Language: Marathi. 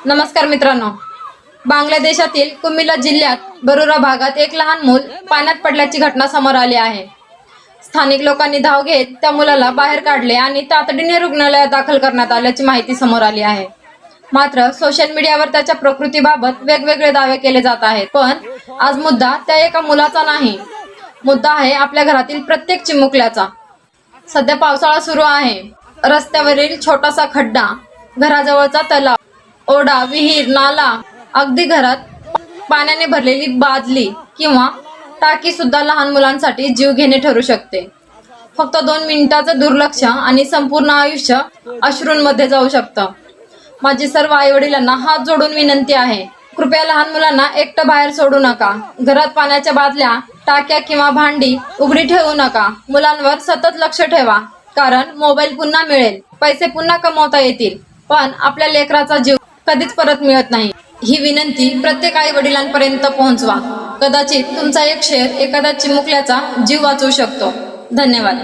नमस्कार मित्रांनो, बांगलादेशातील कुमिल्ला जिल्ह्यात बरुरा भागात एक लहान मूल पाण्यात पडल्याची घटना समोर आली आहे। स्थानिक लोकांनी धाव घेत त्या मुलाला बाहेर काढले आणि तातडीने रुग्णालयात दाखल करण्यात आल्याची माहिती समोर आली आहे। मात्र सोशल मीडियावर त्याच्या प्रकृतीबाबत वेगवेगळे दावे केले जात आहेत। पण आज मुद्दा त्या एका मुलाचा नाही, मुद्दा आहे आपल्या घरातील प्रत्येक चिमुकल्याचा। सध्या पावसाळा सुरू आहे। रस्त्यावरील छोटासा खड्डा, घराजवळचा तलाव, ओढा, विहीर, नाला, अगदी घरात पाण्याने भरलेली बादली किंवा टाकी सुद्धा लहान मुलांसाठी जीव घेणे ठरू शकते। फक्त 2 मिनिटाचं दुर्लक्ष आणि संपूर्ण आयुष्य अश्रूंमध्ये जाऊ शकतं। माझी सर्व आईवडिलांना हात जोडून विनंती आहे, कृपया लहान मुलांना एकटं बाहेर सोडू नका। घरात पाण्याच्या बादल्या, टाक्या किंवा भांडी उघडी ठेवू नका। मुलांवर सतत लक्ष ठेवा, कारण मोबाईल पुन्हा मिळेल, पैसे पुन्हा कमवता येतील, पण आपल्या लेकराचा जीव कधीच परत मिळत नाही। ही विनंती प्रत्येक आई वडिलांपर्यंत पोहोचवा। कदाचित तुमचा एक शेअर एखाद्या चिमुकल्याचा जीव वाचवू शकतो। धन्यवाद।